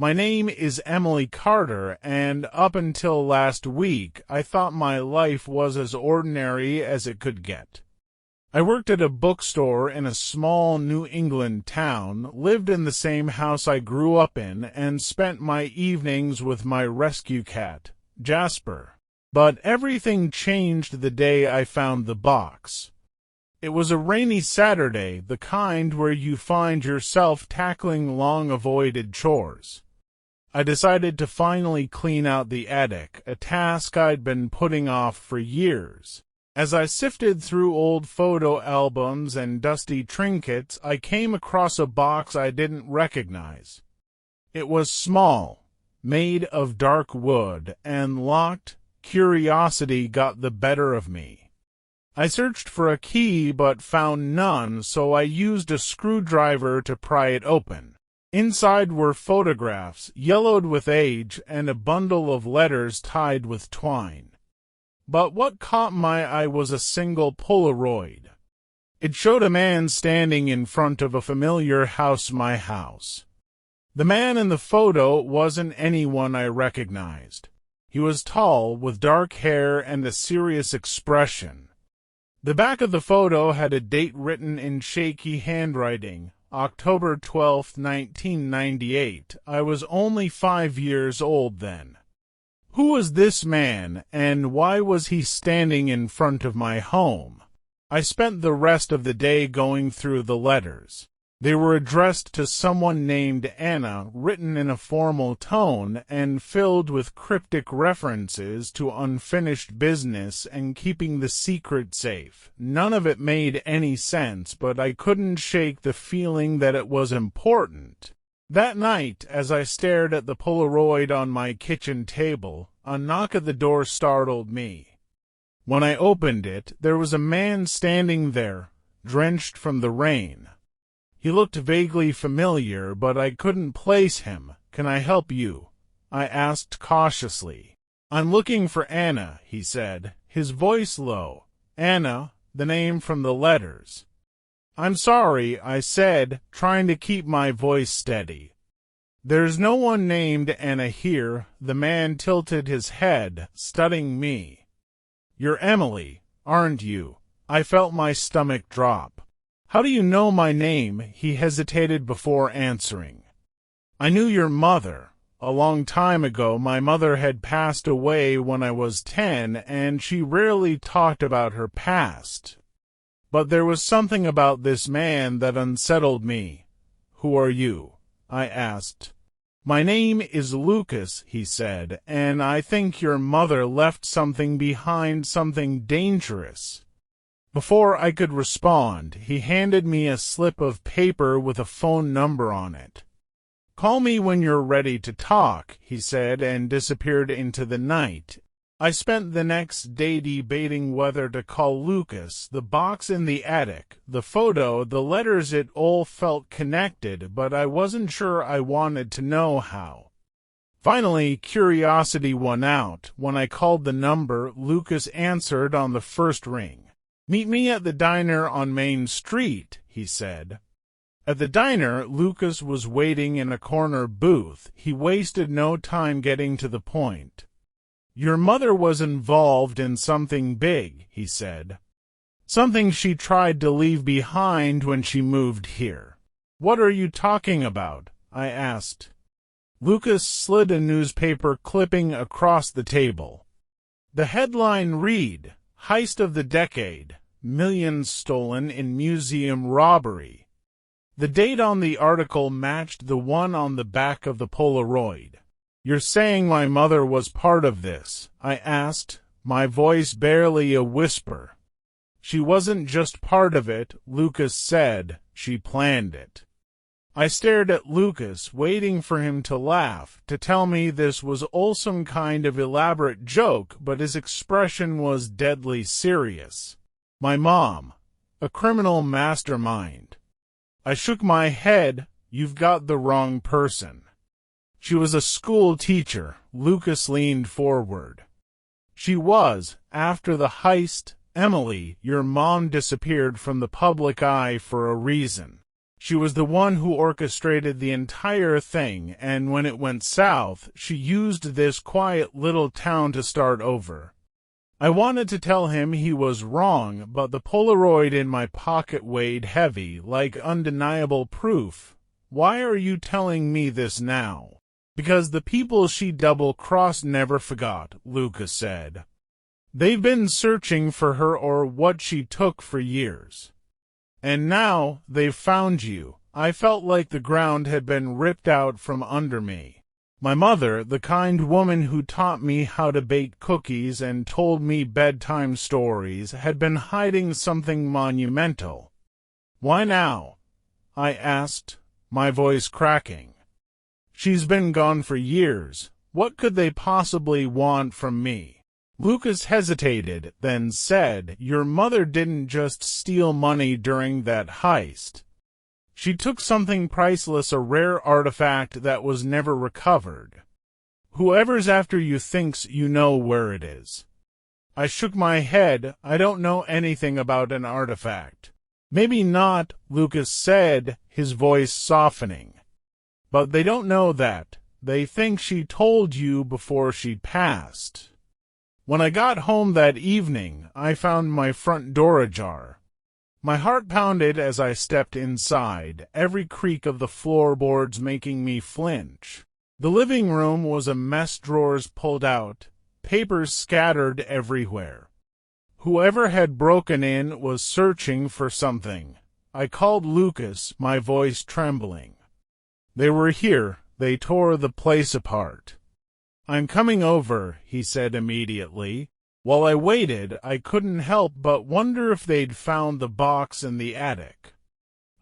My name is Emily Carter, and up until last week, I thought my life was as ordinary as it could get. I worked at a bookstore in a small New England town, lived in the same house I grew up in, and spent my evenings with my rescue cat, Jasper. But everything changed the day I found the box. It was a rainy Saturday, the kind where you find yourself tackling long-avoided chores. I decided to finally clean out the attic, a task I'd been putting off for years. As I sifted through old photo albums and dusty trinkets, I came across a box I didn't recognize. It was small, made of dark wood, and locked. Curiosity got the better of me. I searched for a key but found none, so I used a screwdriver to pry it open. Inside were photographs, yellowed with age, and a bundle of letters tied with twine. But what caught my eye was a single Polaroid. It showed a man standing in front of a familiar house, my house. The man in the photo wasn't anyone I recognized. He was tall, with dark hair and a serious expression. The back of the photo had a date written in shaky handwriting. October 12, 1998. I was only 5 years old then. Who was this man, and why was he standing in front of my home? I spent the rest of the day going through the letters. They were addressed to someone named Anna, written in a formal tone, and filled with cryptic references to unfinished business and keeping the secret safe. None of it made any sense, but I couldn't shake the feeling that it was important. That night, as I stared at the Polaroid on my kitchen table, a knock at the door startled me. When I opened it, there was a man standing there, drenched from the rain. He looked vaguely familiar, but I couldn't place him. "Can I help you?" I asked cautiously. "I'm looking for Anna," he said, his voice low. "Anna, the name from the letters." "I'm sorry," I said, trying to keep my voice steady. "There's no one named Anna here." The man tilted his head, studying me. "You're Emily, aren't you?" I felt my stomach drop. "How do you know my name?" He hesitated before answering. "I knew your mother. A long time ago, my mother had passed away when I was 10, and she rarely talked about her past. But there was something about this man that unsettled me." "Who are you?" I asked. "My name is Lucas," he said, "and I think your mother left something behind, something dangerous." Before I could respond, he handed me a slip of paper with a phone number on it. "Call me when you're ready to talk," he said, and disappeared into the night. I spent the next day debating whether to call Lucas. The box in the attic, the photo, the letters, it all felt connected, but I wasn't sure I wanted to know how. Finally, curiosity won out. When I called the number, Lucas answered on the first ring. "Meet me at the diner on Main Street," he said. At the diner, Lucas was waiting in a corner booth. He wasted no time getting to the point. "Your mother was involved in something big," he said. "Something she tried to leave behind when she moved here." "What are you talking about?" I asked. Lucas slid a newspaper clipping across the table. The headline read, "Heist of the Decade. Millions stolen in museum robbery." The date on the article matched the one on the back of the Polaroid. "You're saying my mother was part of this?" I asked, my voice barely a whisper. "She wasn't just part of it," Lucas said. "She planned it." I stared at Lucas, waiting for him to laugh, to tell me this was all some kind of elaborate joke, but his expression was deadly serious. "My mom, a criminal mastermind." I shook my head. "You've got the wrong person." "She was a school teacher." Lucas leaned forward. "She was. After the heist, Emily, your mom disappeared from the public eye for a reason. She was the one who orchestrated the entire thing, and when it went south, she used this quiet little town to start over. I wanted to tell him he was wrong, but the Polaroid in my pocket weighed heavy, like undeniable proof. Why are you telling me this now? Because the people she double-crossed never forgot, Lucas said. They've been searching for her or what she took for years. And now they've found you. I felt like the ground had been ripped out from under me. My mother, the kind woman who taught me how to bake cookies and told me bedtime stories, had been hiding something monumental. Why now? I asked, my voice cracking. She's been gone for years. What could they possibly want from me? Lucas hesitated, then said, Your mother didn't just steal money during that heist. She took something priceless, a rare artifact that was never recovered. Whoever's after you thinks you know where it is. I shook my head. I don't know anything about an artifact. Maybe not, Lucas said, his voice softening. But they don't know that. They think she told you before she passed. When I got home that evening, I found my front door ajar. My heart pounded as I stepped inside, every creak of the floorboards making me flinch. The living room was a mess, drawers pulled out, papers scattered everywhere. Whoever had broken in was searching for something. I called Lucas, my voice trembling. They were here. They tore the place apart. I'm coming over, he said immediately. While I waited, I couldn't help but wonder if they'd found the box in the attic.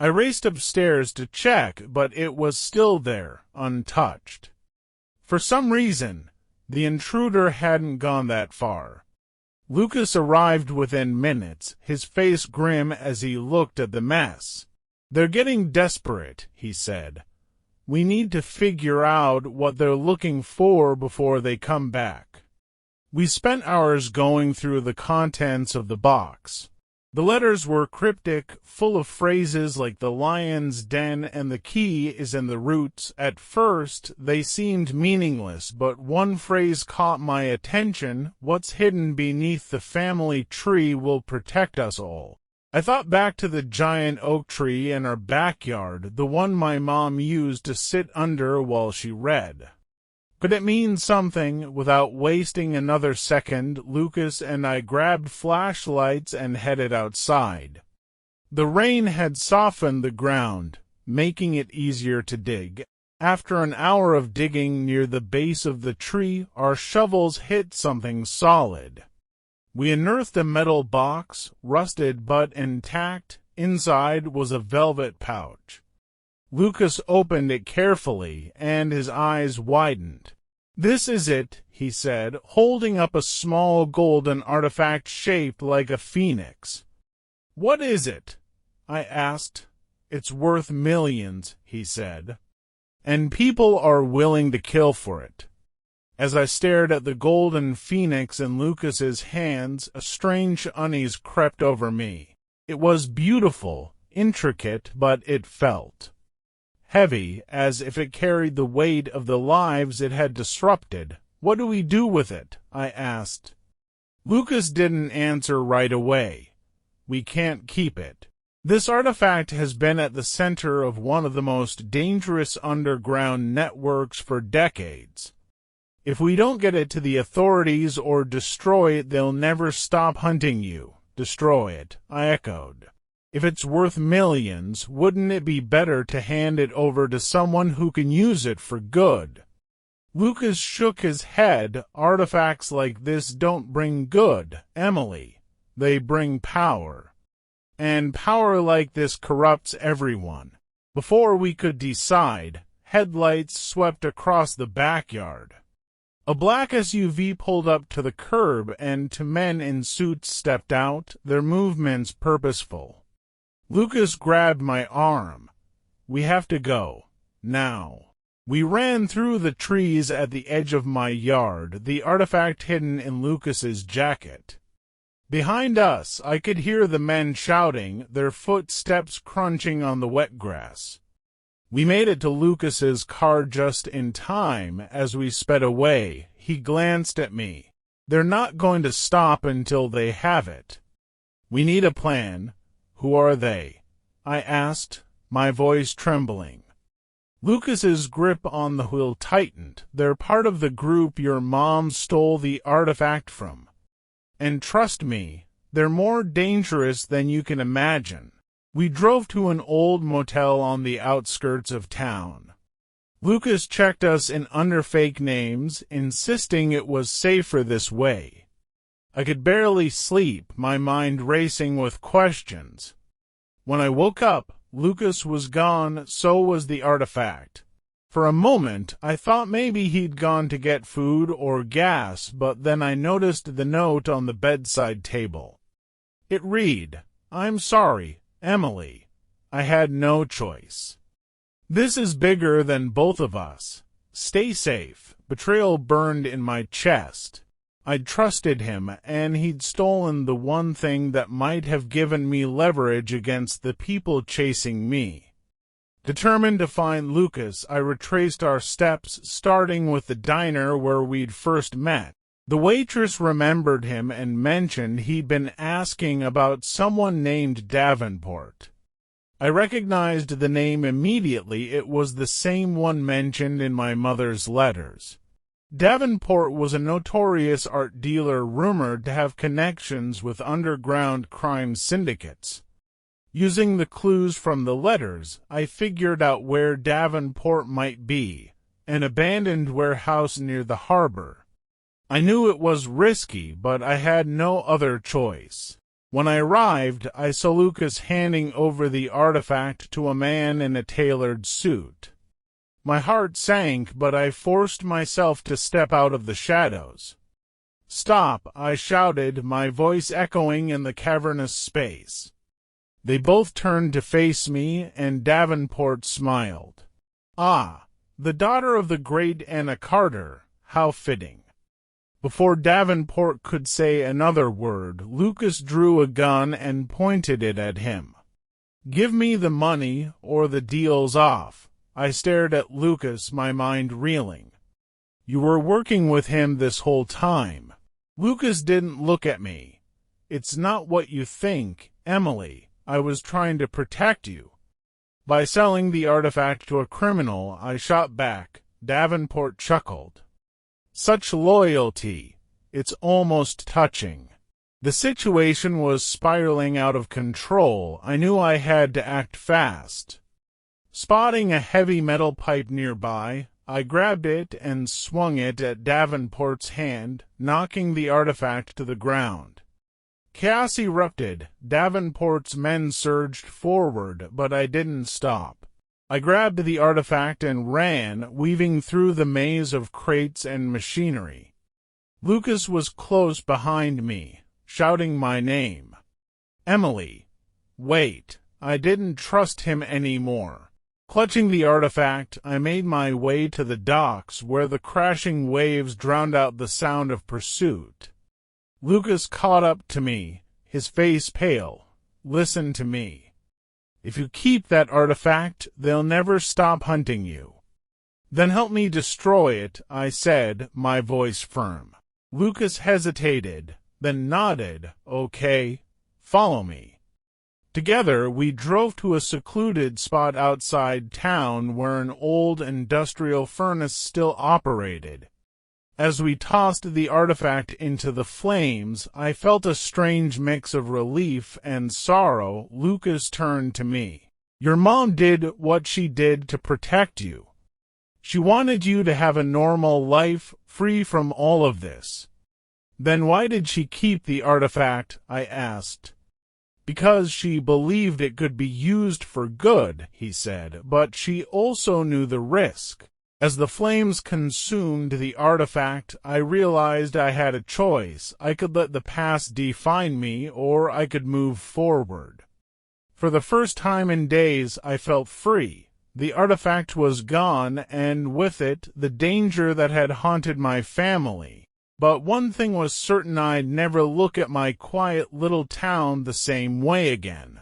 I raced upstairs to check, but it was still there, untouched. For some reason, the intruder hadn't gone that far. Lucas arrived within minutes, his face grim as he looked at the mess. They're getting desperate, he said. We need to figure out what they're looking for before they come back. We spent hours going through the contents of the box. The letters were cryptic, full of phrases like the lion's den and the key is in the roots. At first, they seemed meaningless, but one phrase caught my attention. What's hidden beneath the family tree will protect us all. I thought back to the giant oak tree in our backyard, the one my mom used to sit under while she read. Could it mean something? Without wasting another second, Lucas and I grabbed flashlights and headed outside. The rain had softened the ground, making it easier to dig. After an hour of digging near the base of the tree, our shovels hit something solid. We unearthed a metal box, rusted but intact. Inside was a velvet pouch. Lucas opened it carefully, and his eyes widened. This is it, he said, holding up a small golden artifact shaped like a phoenix. What is it? I asked. It's worth millions, he said. And people are willing to kill for it. As I stared at the golden phoenix in Lucas's hands, a strange unease crept over me. It was beautiful, intricate, but it felt heavy, as if it carried the weight of the lives it had disrupted. What do we do with it? I asked. Lucas didn't answer right away. We can't keep it. This artifact has been at the center of one of the most dangerous underground networks for decades. If we don't get it to the authorities or destroy it, they'll never stop hunting you. Destroy it, I echoed. If it's worth millions, wouldn't it be better to hand it over to someone who can use it for good? Lucas shook his head. Artifacts like this don't bring good, Emily. They bring power. And power like this corrupts everyone. Before we could decide, headlights swept across the backyard. A black SUV pulled up to the curb, and two men in suits stepped out, their movements purposeful. Lucas grabbed my arm. We have to go. Now. We ran through the trees at the edge of my yard, the artifact hidden in Lucas's jacket. Behind us, I could hear the men shouting, their footsteps crunching on the wet grass. We made it to Lucas's car just in time. As we sped away, he glanced at me. They're not going to stop until they have it. We need a plan. Who are they? I asked, my voice trembling. Lucas's grip on the wheel tightened. They're part of the group your mom stole the artifact from. And trust me, they're more dangerous than you can imagine. We drove to an old motel on the outskirts of town. Lucas checked us in under fake names, insisting it was safer this way. I could barely sleep, my mind racing with questions. When I woke up, Lucas was gone, so was the artifact. For a moment, I thought maybe he'd gone to get food or gas, but then I noticed the note on the bedside table. It read, "I'm sorry, Emily. I had no choice. This is bigger than both of us. Stay safe." Betrayal burned in my chest. I'd trusted him, and he'd stolen the one thing that might have given me leverage against the people chasing me. Determined to find Lucas, I retraced our steps, starting with the diner where we'd first met. The waitress remembered him and mentioned he'd been asking about someone named Davenport. I recognized the name immediately. It was the same one mentioned in my mother's letters. Davenport was a notorious art dealer rumored to have connections with underground crime syndicates. Using the clues from the letters, I figured out where Davenport might be, an abandoned warehouse near the harbor. I knew it was risky, but I had no other choice. When I arrived, I saw Lucas handing over the artifact to a man in a tailored suit. My heart sank, but I forced myself to step out of the shadows. "Stop!" I shouted, my voice echoing in the cavernous space. They both turned to face me, and Davenport smiled. "Ah, the daughter of the great Anna Carter, how fitting." Before Davenport could say another word, Lucas drew a gun and pointed it at him. "Give me the money, or the deal's off." I stared at Lucas, my mind reeling. "You were working with him this whole time." Lucas didn't look at me. "It's not what you think, Emily. I was trying to protect you." "By selling the artifact to a criminal," I shot back. Davenport chuckled. "Such loyalty. It's almost touching." The situation was spiraling out of control. I knew I had to act fast. Spotting a heavy metal pipe nearby, I grabbed it and swung it at Davenport's hand, knocking the artifact to the ground. Chaos erupted. Davenport's men surged forward, but I didn't stop. I grabbed the artifact and ran, weaving through the maze of crates and machinery. Lucas was close behind me, shouting my name. "Emily!" "Wait!" I didn't trust him anymore. Clutching the artifact, I made my way to the docks, where the crashing waves drowned out the sound of pursuit. Lucas caught up to me, his face pale. "Listen to me. If you keep that artifact, they'll never stop hunting you." "Then help me destroy it," I said, my voice firm. Lucas hesitated, then nodded. "Okay, follow me." Together, we drove to a secluded spot outside town where an old industrial furnace still operated. As we tossed the artifact into the flames, I felt a strange mix of relief and sorrow. Lucas turned to me. "Your mom did what she did to protect you. She wanted you to have a normal life, free from all of this." "Then why did she keep the artifact?" I asked. "Because she believed it could be used for good," he said, "but she also knew the risk." As the flames consumed the artifact, I realized I had a choice. I could let the past define me, or I could move forward. For the first time in days, I felt free. The artifact was gone, and with it, the danger that had haunted my family. But one thing was certain: I'd never look at my quiet little town the same way again.